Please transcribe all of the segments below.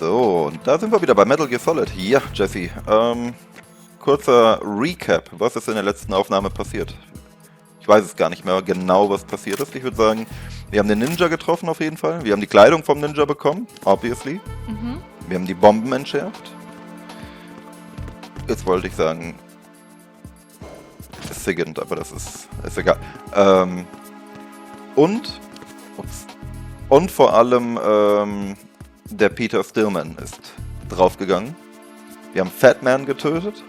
So, und da sind wir wieder bei Metal Gear Solid. Ja, Jesse. Kurzer Recap. Was ist in der letzten Aufnahme passiert? Ich weiß es gar nicht mehr genau, was passiert ist. Ich würde sagen, wir haben den Ninja getroffen auf jeden Fall. Wir haben die Kleidung vom Ninja bekommen, obviously. Wir haben die Bomben entschärft. Jetzt wollte ich sagen, Sigint, aber das ist egal. Und vor allem der Peter Stillman ist draufgegangen. Wir haben Fatman getötet.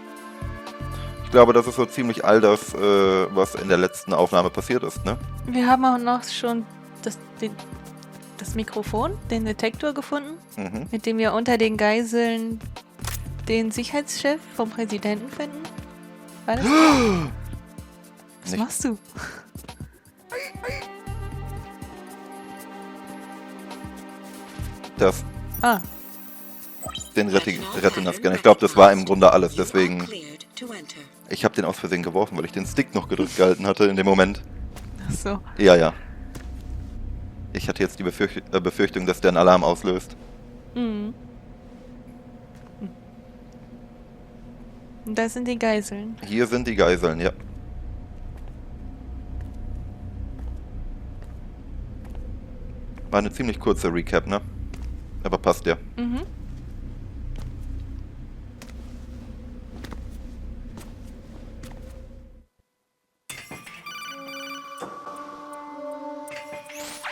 Ich glaube, das ist so ziemlich all das, was in der letzten Aufnahme passiert ist, ne? Wir haben auch noch schon das Mikrofon, den Detektor gefunden, mit dem wir unter den Geiseln den Sicherheitschef vom Präsidenten finden. War das? Was machst du? Das. Den Retina-Scanner. Ich glaube, das war im Grunde alles. Deswegen. Ich habe den aus Versehen geworfen, weil ich den Stick noch gedrückt gehalten hatte in dem Moment. Ach so. Ja. Ich hatte jetzt die Befürchtung, dass der einen Alarm auslöst. Und da sind die Geiseln. Hier sind die Geiseln, ja. War eine ziemlich kurze Recap, ne? Aber passt ja.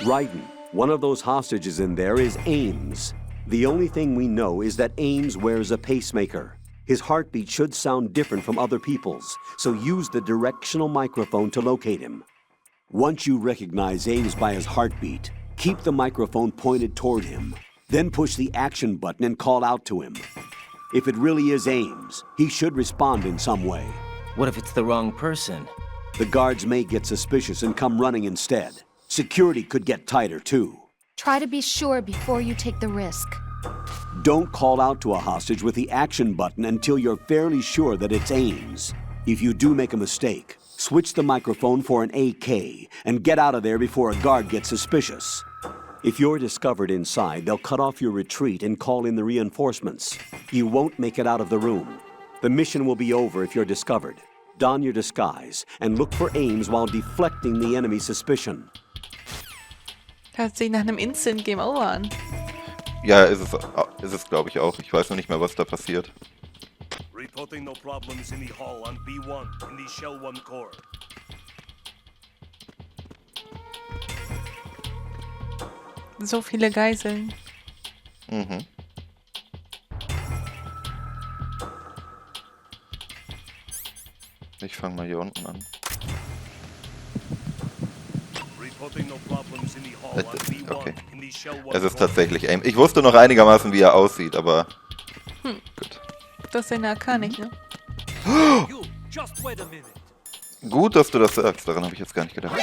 Raiden, one of those hostages in there is Ames. The only thing we know is that Ames wears a pacemaker. His heartbeat should sound different from other people's, so use the directional microphone to locate him. Once you recognize Ames by his heartbeat, keep the microphone pointed toward him. Then push the action button and call out to him. If it really is Ames, he should respond in some way. What if it's the wrong person? The guards may get suspicious and come running instead. Security could get tighter, too. Try to be sure before you take the risk. Don't call out to a hostage with the action button until you're fairly sure that it's Ames. If you do make a mistake, switch the microphone for an AK and get out of there before a guard gets suspicious. If you're discovered inside, they'll cut off your retreat and call in the reinforcements. You won't make it out of the room. The mission will be over if you're discovered. Don your disguise and look for Ames while deflecting the enemy's suspicion. Hört sich nach einem Instant Game Over an. Ja, ist es glaube ich auch. Ich weiß noch nicht mehr, was da passiert. Reporting no problems in the hall on B1 in the Shell 1 core. So viele Geiseln. Ich fange mal hier unten an. Okay. Es ist tatsächlich Aim. Ich wusste noch einigermaßen, wie er aussieht, aber... Gut. Das ist in der AK nicht, ne? Gut, dass du das sagst. Daran habe ich jetzt gar nicht gedacht.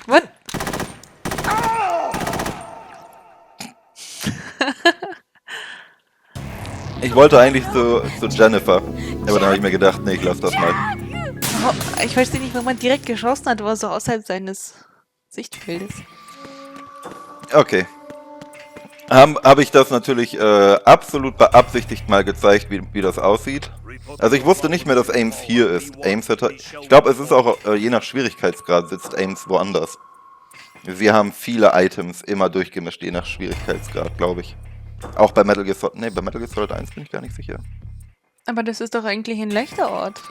Was? Ich wollte eigentlich zu Jennifer. Aber dann habe ich mir gedacht, nee, ich lasse das mal. Oh, ich verstehe nicht, warum man direkt geschossen hat, aber so außerhalb seines Sichtfeldes. Okay. Habe ich das natürlich absolut beabsichtigt mal gezeigt, wie das aussieht. Also ich wusste nicht mehr, dass Ames hier ist. Ames hätte... Ich glaube, es ist auch, je nach Schwierigkeitsgrad sitzt Ames woanders. Sie haben viele Items immer durchgemischt, je nach Schwierigkeitsgrad, glaube ich. Auch bei Metal Gear Solid... Ne, bei Metal Gear Solid 1 bin ich gar nicht sicher. Aber das ist doch eigentlich ein leichter Ort.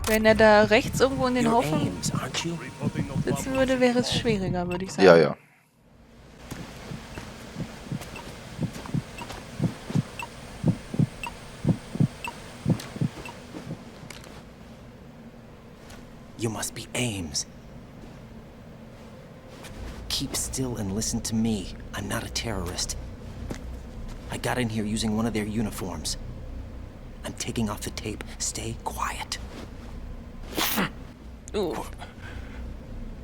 Wenn er da rechts irgendwo in den Haufen sitzen würde, wäre es schwieriger, würde ich sagen. Ja. You must be Ames. Keep still and listen to me. I'm not a terrorist. I got in here using one of their uniforms. I'm taking off the tape. Stay quiet. Ooh.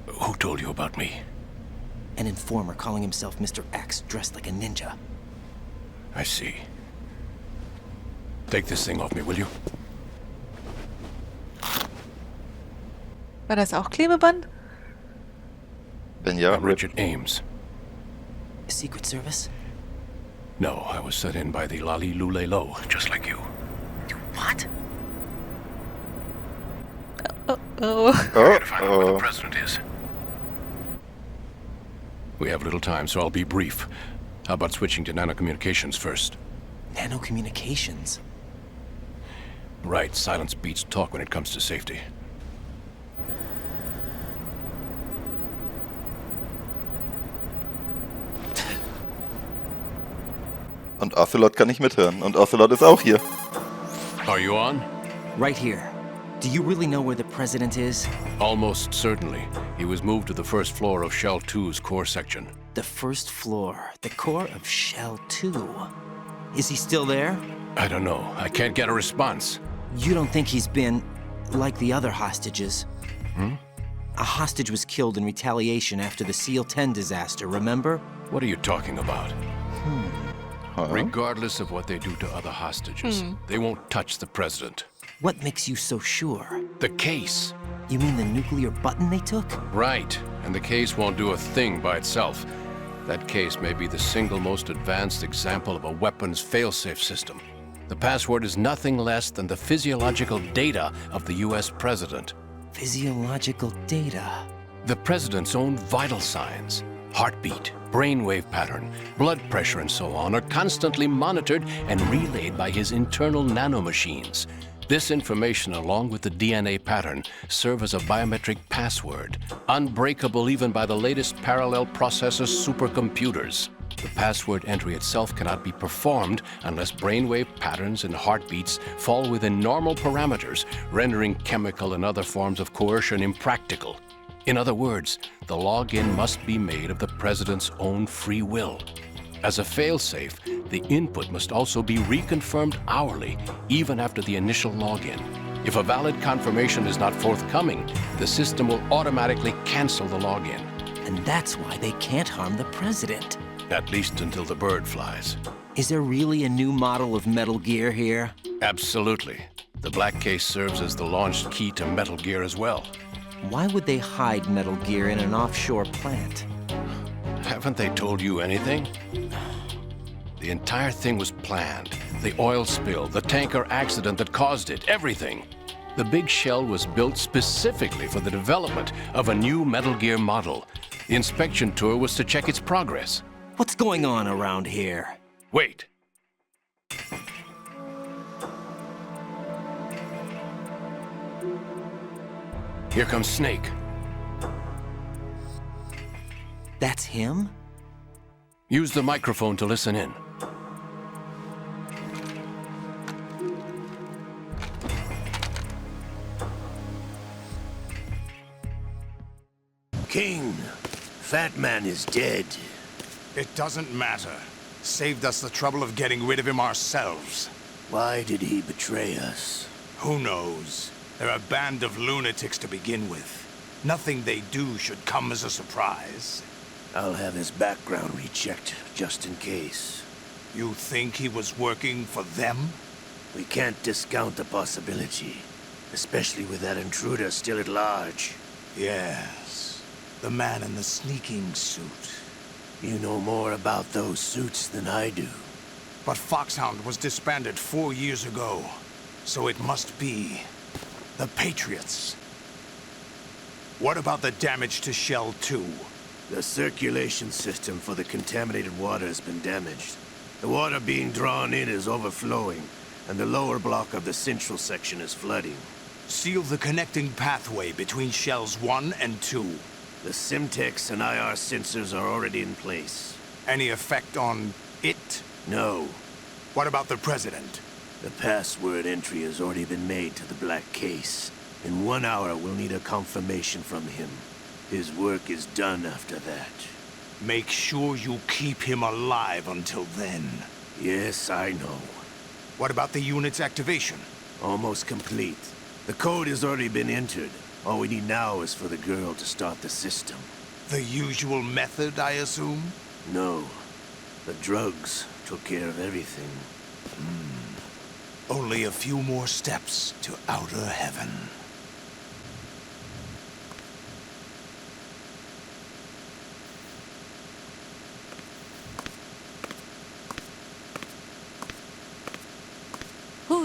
Who told you about me? An informer calling himself Mr. X, dressed like a ninja. I see. Take this thing off me, will you? War das auch Klebeband? Wenn ja, I'm Richard Ames. Secret Service? No, I was sent in by the Lali Lule Lo, just like you. What? Oh. Gotta find out where the president is. We have little time, so I'll be brief. How about switching to nanocommunications first? Nanocommunications? Right, silence beats talk when it comes to safety. Und Ocelot kann nicht mithören. Und Ocelot ist auch hier. Are you on? Right here. Do you really know where the president is? Almost certainly. He was moved to the first floor of Shell 2's core section. The first floor, the core of Shell 2. Is he still there? I don't know. I can't get a response. You don't think he's been like the other hostages? A hostage was killed in retaliation after the SEAL 10 disaster, remember? What are you talking about? Regardless of what they do to other hostages, they won't touch the president. What makes you so sure? The case. You mean the nuclear button they took? Right. And the case won't do a thing by itself. That case may be the single most advanced example of a weapons failsafe system. The password is nothing less than the physiological data of the US president. Physiological data? The president's own vital signs, heartbeat, brainwave pattern, blood pressure, and so on, are constantly monitored and relayed by his internal nanomachines. This information, along with the DNA pattern, serve as a biometric password, unbreakable even by the latest parallel processor supercomputers. The password entry itself cannot be performed unless brainwave patterns and heartbeats fall within normal parameters, rendering chemical and other forms of coercion impractical. In other words, the login must be made of the president's own free will. As a failsafe, the input must also be reconfirmed hourly, even after the initial login. If a valid confirmation is not forthcoming, the system will automatically cancel the login. And that's why they can't harm the president. At least until the bird flies. Is there really a new model of Metal Gear here? Absolutely. The black case serves as the launch key to Metal Gear as well. Why would they hide Metal Gear in an offshore plant? Haven't they told you anything? The entire thing was planned. The oil spill, the tanker accident that caused it, everything. The big shell was built specifically for the development of a new Metal Gear model. The inspection tour was to check its progress. What's going on around here? Wait. Here comes Snake. That's him? Use the microphone to listen in. King, Fat Man is dead. It doesn't matter. Saved us the trouble of getting rid of him ourselves. Why did he betray us? Who knows? They're a band of lunatics to begin with. Nothing they do should come as a surprise. I'll have his background rechecked, just in case. You think he was working for them? We can't discount the possibility, especially with that intruder still at large. Yes. The man in the sneaking suit. You know more about those suits than I do. But Foxhound was disbanded 4 years ago. So it must be the Patriots. What about the damage to Shell 2? The circulation system for the contaminated water has been damaged. The water being drawn in is overflowing, and the lower block of the central section is flooding. Seal the connecting pathway between Shells 1 and 2. The Simtex and IR sensors are already in place. Any effect on it? No. What about the President? The password entry has already been made to the black case. In 1 hour, we'll need a confirmation from him. His work is done after that. Make sure you keep him alive until then. Yes, I know. What about the unit's activation? Almost complete. The code has already been entered. All we need now is for the girl to start the system. The usual method, I assume? No. The drugs took care of everything. Only a few more steps to outer heaven.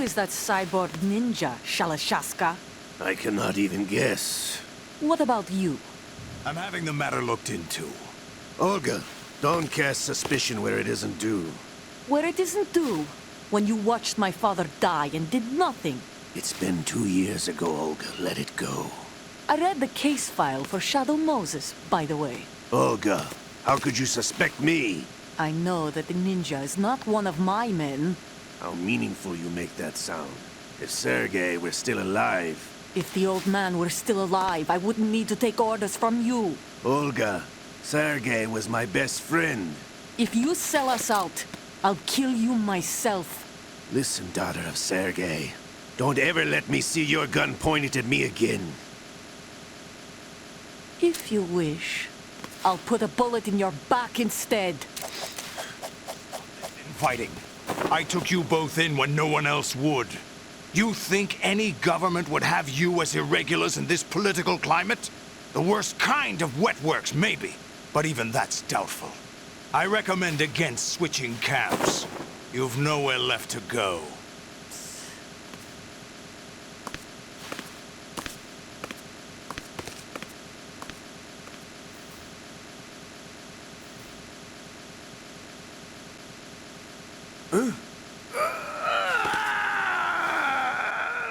is that cyborg ninja, Shalashaska? I cannot even guess. What about you? I'm having the matter looked into. Olga, don't cast suspicion where it isn't due. Where it isn't due? When you watched my father die and did nothing. It's been 2 years ago, Olga. Let it go. I read the case file for Shadow Moses, by the way. Olga, how could you suspect me? I know that the ninja is not one of my men. How meaningful you make that sound. If Sergei were still alive... If the old man were still alive, I wouldn't need to take orders from you. Olga, Sergei was my best friend. If you sell us out, I'll kill you myself. Listen, daughter of Sergei. Don't ever let me see your gun pointed at me again. If you wish, I'll put a bullet in your back instead. Fighting. I took you both in when no one else would. You think any government would have you as irregulars in this political climate? The worst kind of wet works, maybe. But even that's doubtful. I recommend against switching camps. You've nowhere left to go.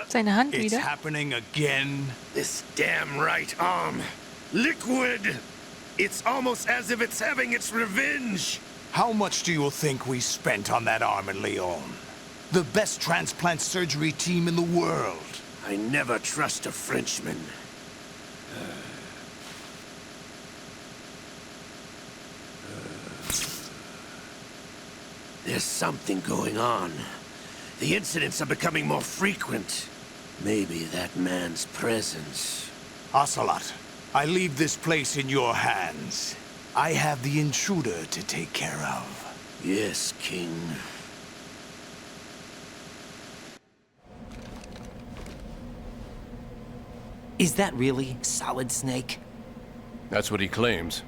Seine Hand It's wieder. happening again. This damn right arm. Liquid! It's almost as if it's having its revenge. How much do you think we spent on that arm in Lyon? The best transplant surgery team in the world. I never trust a Frenchman. There's something going on. The incidents are becoming more frequent. Maybe that man's presence. Ocelot, I leave this place in your hands. I have the intruder to take care of. Yes, King. Is that really Solid Snake? That's what he claims.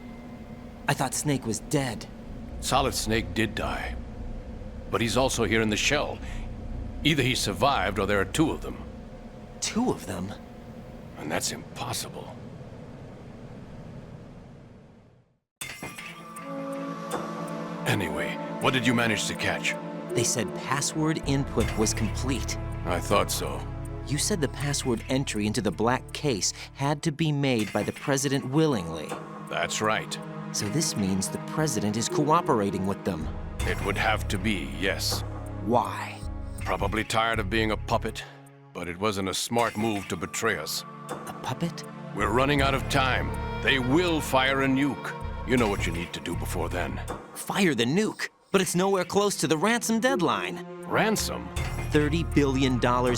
I thought Snake was dead. Solid Snake did die. But he's also here in the shell. Either he survived or there are two of them. Two of them? And that's impossible. Anyway, what did you manage to catch? They said password input was complete. I thought so. You said the password entry into the black case had to be made by the president willingly. That's right. So this means the president is cooperating with them. It would have to be, yes. Why? Probably tired of being a puppet, but it wasn't a smart move to betray us. A puppet? We're running out of time. They will fire a nuke. You know what you need to do before then. Fire the nuke, but it's nowhere close to the ransom deadline. Ransom? $30 billion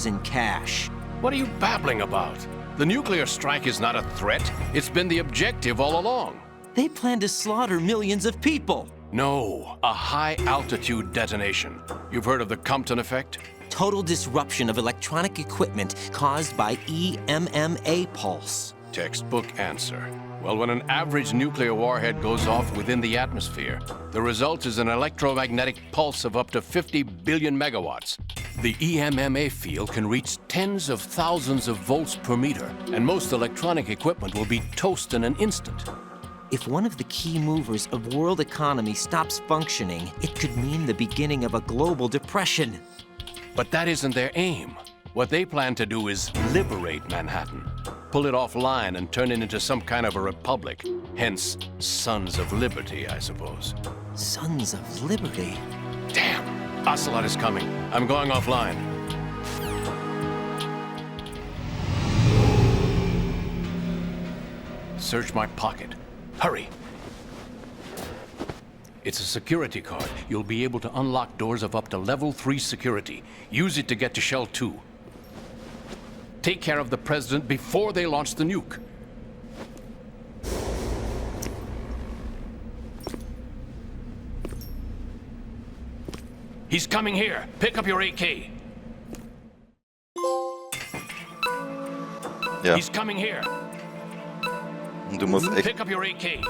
in cash. What are you babbling about? The nuclear strike is not a threat. It's been the objective all along. They plan to slaughter millions of people. No, a high-altitude detonation. You've heard of the Compton effect? Total disruption of electronic equipment caused by EMMA pulse. Textbook answer. Well, when an average nuclear warhead goes off within the atmosphere, the result is an electromagnetic pulse of up to 50 billion megawatts. The EMMA field can reach tens of thousands of volts per meter, and most electronic equipment will be toast in an instant. If one of the key movers of world economy stops functioning, it could mean the beginning of a global depression. But that isn't their aim. What they plan to do is liberate Manhattan. Pull it offline and turn it into some kind of a republic. Hence, Sons of Liberty, I suppose. Sons of Liberty? Damn! Ocelot is coming. I'm going offline. Search my pocket. Hurry! It's a security card. You'll be able to unlock doors of up to level 3 security. Use it to get to Shell 2. Take care of the president before they launch the nuke. He's coming here. Pick up your AK. Ja, He's coming here. und du musst echt, Pick up your AK.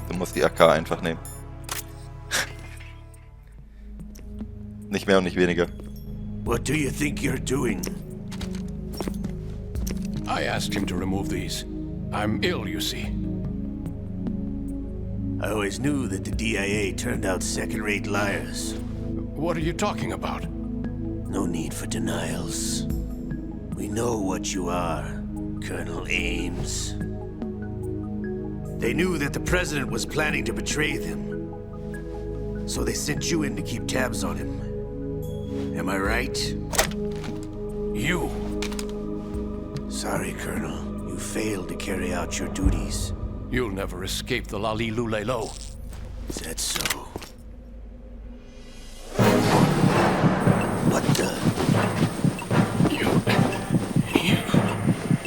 du musst die AK einfach nehmen. Nicht mehr und nicht weniger. What do you think you're doing? I asked him to remove these. I'm ill, you see. I always knew that the DIA turned out second-rate liars. What are you talking about? No need for denials. We know what you are, Colonel Ames. They knew that the President was planning to betray them. So they sent you in to keep tabs on him. Am I right? You. Sorry, Colonel. You failed to carry out your duties. You'll never escape the Lali Lulelo. Is that so? What the?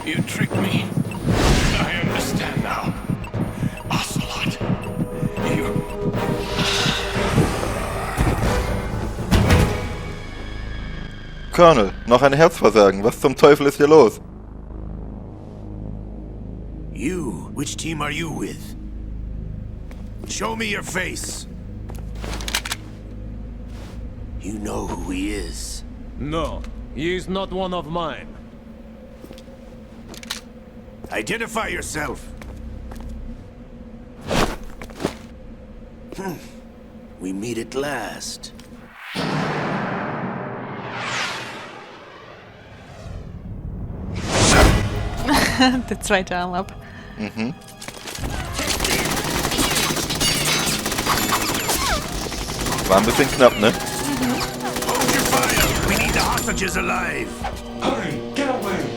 You tricked me. I understand now. Ocelot. You... Colonel, noch ein Herzversagen. Was zum Teufel ist hier los? You? Which team are you with? Show me your face. You know who he is. No, he is not one of mine. Identify yourself. We meet at last. Der zweite Arm ab. War ein bisschen knapp, ne? Hold your fire. We need the hostages alive. Hurry, get away!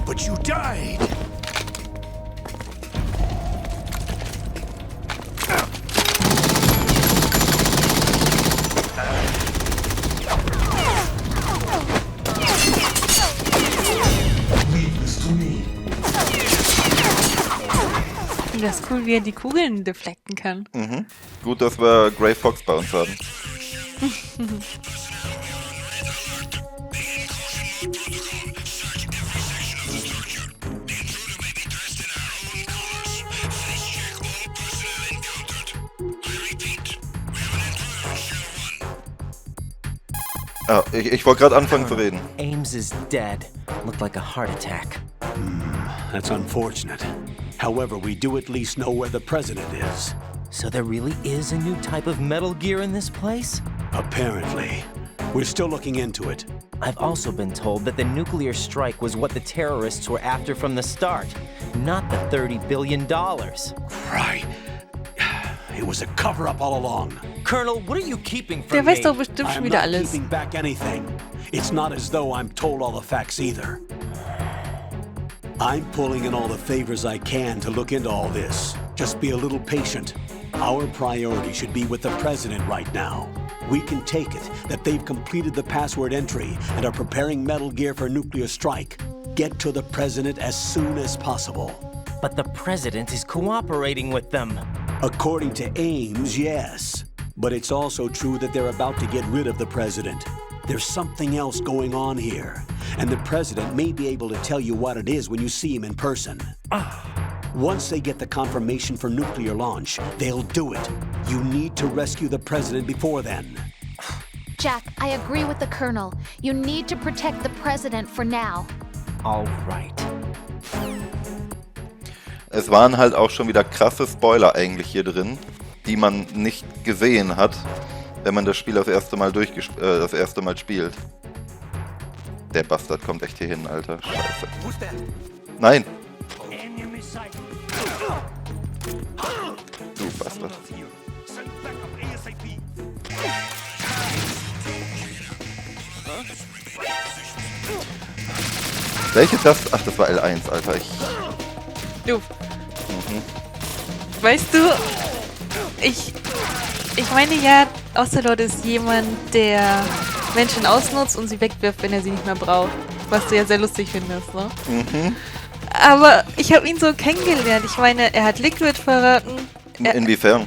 But you died. Das ist cool, wie er die Kugeln deflecten kann. Mhm. Gut, dass wir Grey Fox bei uns haben. Ah, ich wollte gerade anfangen zu reden. Ames is dead. Looked like a heart attack. That's unfortunate. However, we do at least know where the president is. So there really is a new type of Metal Gear in this place? Apparently. We're still looking into it. I've also been told that the nuclear strike was what the terrorists were after from the start, not the $30 billion. Right. It was a cover-up all along. Colonel, what are you keeping Der from weiß me? doch bestimmt schon I'm wieder not alles. keeping back anything. It's not as though I'm told all the facts either. I'm pulling in all the favors I can to look into all this. Just be a little patient. Our priority should be with the president right now. We can take it that they've completed the password entry and are preparing Metal Gear for nuclear strike. Get to the president as soon as possible. But the president is cooperating with them. According to Ames, yes. But it's also true that they're about to get rid of the president. There's something else going on here, and the president may be able to tell you what it is when you see him in person. Once they get the confirmation for nuclear launch, they'll do it. You need to rescue the president before then. Jack, I agree with the Colonel. You need to protect the president for now. All right. Es waren halt auch schon wieder krasse Spoiler eigentlich hier drin, die man nicht gesehen hat, wenn man das Spiel das erste Mal spielt. Der Bastard kommt echt hier hin, Alter. Scheiße. Nein! Du Bastard. Welche Taste? Ach, das war L1, Alter. Du. Weißt du, ich meine ja, Ocelot ist jemand, der Menschen ausnutzt und sie wegwirft, wenn er sie nicht mehr braucht. Was du ja sehr lustig findest, ne? Mhm. Aber ich habe ihn so kennengelernt. Ich meine, er hat Liquid verraten. Inwiefern?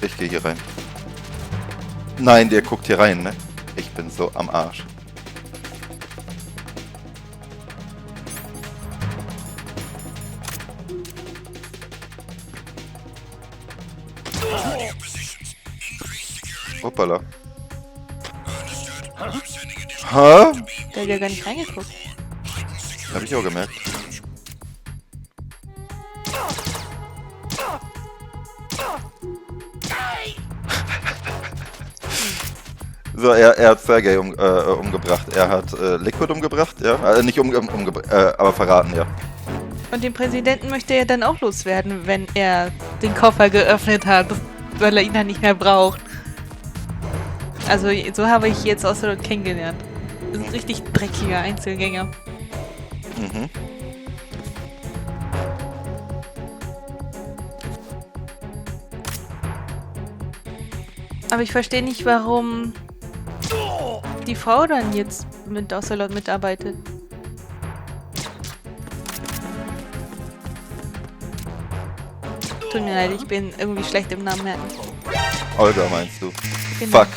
Ich gehe hier rein. Nein, der guckt hier rein, ne? Ich bin so am Arsch. Hoppala. Hä? Der hat ja gar nicht reingeguckt. Hab ich auch gemerkt. So, er hat Sergei umgebracht. Er hat Liquid umgebracht, ja? Nicht umgebracht, aber verraten, ja. Und den Präsidenten möchte er dann auch loswerden, wenn er den Koffer geöffnet hat, weil er ihn dann nicht mehr braucht. Also, so habe ich jetzt Ocelot kennengelernt. Das ist ein richtig dreckiger Einzelgänger. Mhm. Aber ich verstehe nicht, warum die Frau dann jetzt mit Ocelot mitarbeitet. Tut mir leid, ich bin irgendwie schlecht im Namen merken. Olga meinst du? Genau. Fuck.